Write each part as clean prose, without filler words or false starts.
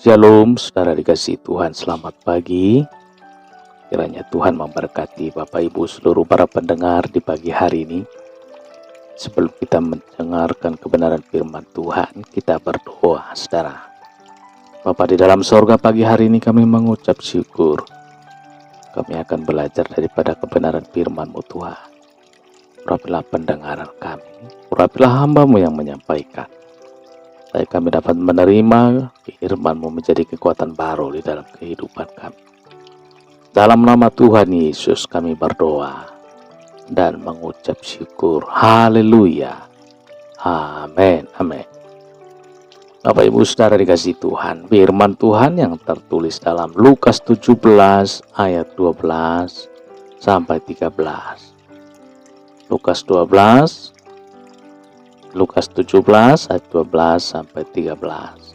Shalom, saudara dikasihi Tuhan, selamat pagi. Kiranya Tuhan memberkati Bapak Ibu seluruh para pendengar di pagi hari ini. Sebelum kita mendengarkan kebenaran firman Tuhan, kita berdoa, saudara. Bapa di dalam sorga, pagi hari ini kami mengucap syukur. Kami akan belajar daripada kebenaran firman-Mu Tuhan. Urapilah pendengaran kami, urapilah hamba-Mu yang menyampaikan. Supaya kami dapat menerima firman-Mu menjadi kekuatan baru di dalam kehidupan kami. Dalam nama Tuhan Yesus kami berdoa dan mengucap syukur. Haleluya. Amin. Amin. Bapak Ibu saudara dikasihi Tuhan, firman Tuhan yang tertulis dalam Lukas 17 ayat 12 sampai 13. Lukas 17 ayat 12 sampai 13.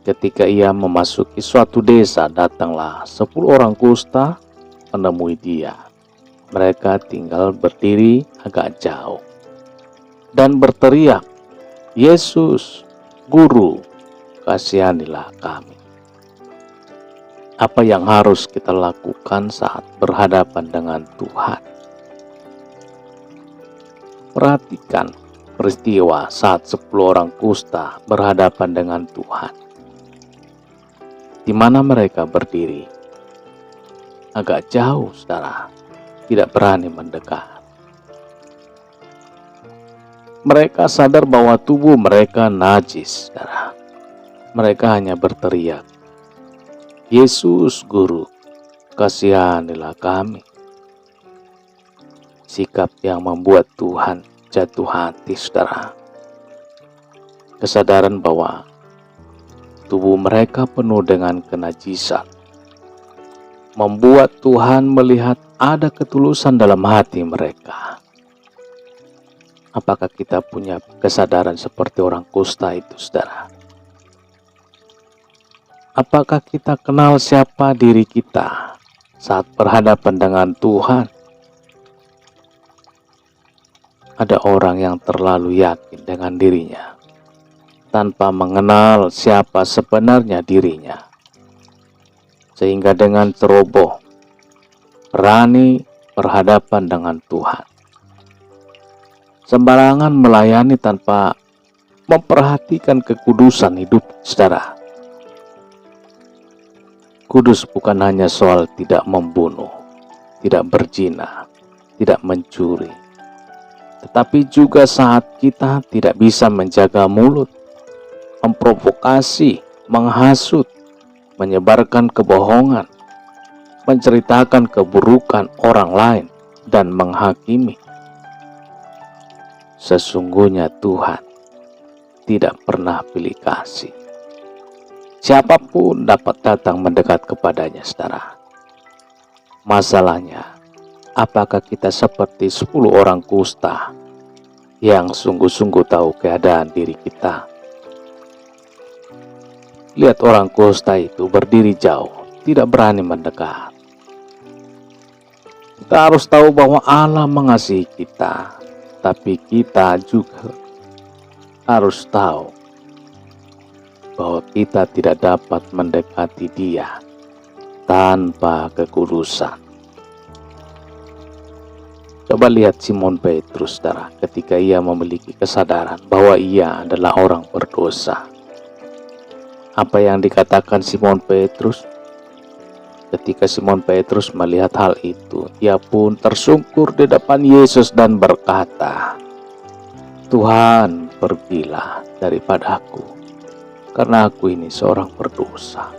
Ketika ia memasuki suatu desa, datanglah 10 orang kusta menemui dia. Mereka tinggal berdiri agak jauh dan berteriak, "Yesus, Guru, kasihanilah kami." Apa yang harus kita lakukan saat berhadapan dengan Tuhan? Perhatikan peristiwa saat 10 orang kusta berhadapan dengan Tuhan. Di mana mereka berdiri agak jauh, saudara, tidak berani mendekat. Mereka sadar bahwa tubuh mereka najis, saudara. Mereka hanya berteriak, "Yesus, Guru, kasihanilah kami." Sikap yang membuat Tuhan jatuh hati, saudara. Kesadaran bahwa tubuh mereka penuh dengan kenajisan membuat Tuhan melihat ada ketulusan dalam hati mereka. Apakah kita punya kesadaran seperti orang kusta itu, saudara? Apakah kita kenal siapa diri kita saat berhadapan dengan Tuhan? Ada orang yang terlalu yakin dengan dirinya tanpa mengenal siapa sebenarnya dirinya, sehingga dengan ceroboh berani berhadapan dengan Tuhan, sembarangan melayani tanpa memperhatikan kekudusan hidup, saudara. Kudus bukan hanya soal tidak membunuh, tidak berzina, tidak mencuri, tetapi juga saat kita tidak bisa menjaga mulut, memprovokasi, menghasut, menyebarkan kebohongan, menceritakan keburukan orang lain, dan menghakimi. Sesungguhnya Tuhan tidak pernah pilih kasih. Siapapun dapat datang mendekat kepadanya, saudara. Masalahnya, apakah kita seperti 10 orang kusta yang sungguh-sungguh tahu keadaan diri kita? Lihat orang kusta itu berdiri jauh, tidak berani mendekat. Kita harus tahu bahwa Allah mengasihi kita, tapi kita juga harus tahu bahwa kita tidak dapat mendekati Dia tanpa kekudusan. Coba lihat Simon Petrus, saudara, ketika ia memiliki kesadaran bahwa ia adalah orang berdosa. Apa yang dikatakan Simon Petrus? Ketika Simon Petrus melihat hal itu, ia pun tersungkur di depan Yesus dan berkata, "Tuhan, pergilah daripadaku, karena aku ini seorang berdosa."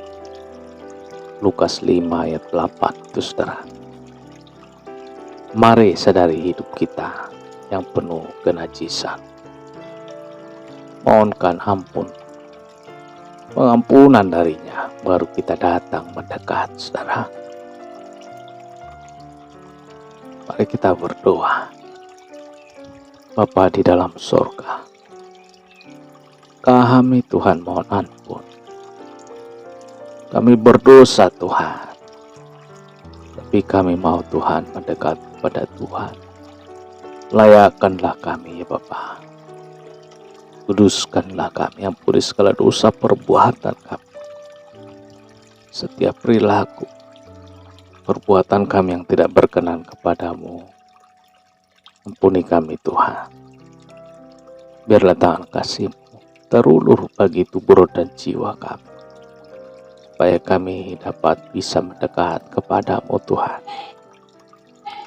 Lukas 5 ayat 8 itu, saudara. Mari sadari hidup kita yang penuh kenajisan. Mohonkan pengampunan darinya, baru kita datang mendekat, saudara. Mari kita berdoa. Bapa di dalam sorga, kami Tuhan mohon ampun. Kami berdosa Tuhan, tapi kami mau Tuhan mendekat kepada Tuhan. Layakkanlah kami ya Bapa. Kuduskanlah kami, ampuni segala dosa perbuatan kami. setiap perilaku, perbuatan kami yang tidak berkenan kepadamu. Ampuni kami Tuhan. Biarlah tangan kasih-Mu terulur bagi tubuh dan jiwa kami, supaya kami dapat bisa mendekat kepadamu Tuhan.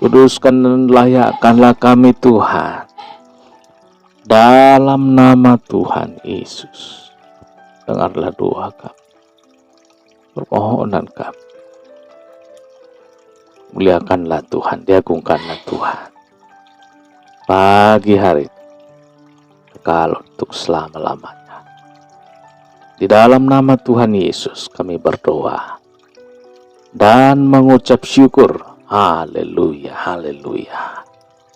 Kuduskan dan layakkanlah kami Tuhan. Dalam nama Tuhan Yesus, dengarlah doa kami, permohonan kami. Muliakanlah Tuhan, diagungkanlah Tuhan. Pagi hari kekal untuk selama-lamanya. Di dalam nama Tuhan Yesus kami berdoa dan mengucap syukur. Haleluya, haleluya.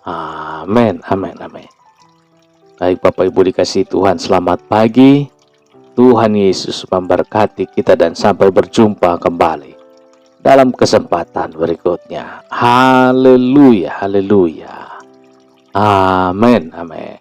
Amin, amin, amin. Baik Bapak Ibu dikasihi Tuhan, selamat pagi. Tuhan Yesus memberkati kita dan sampai berjumpa kembali dalam kesempatan berikutnya. Haleluya, haleluya. Amin, amin.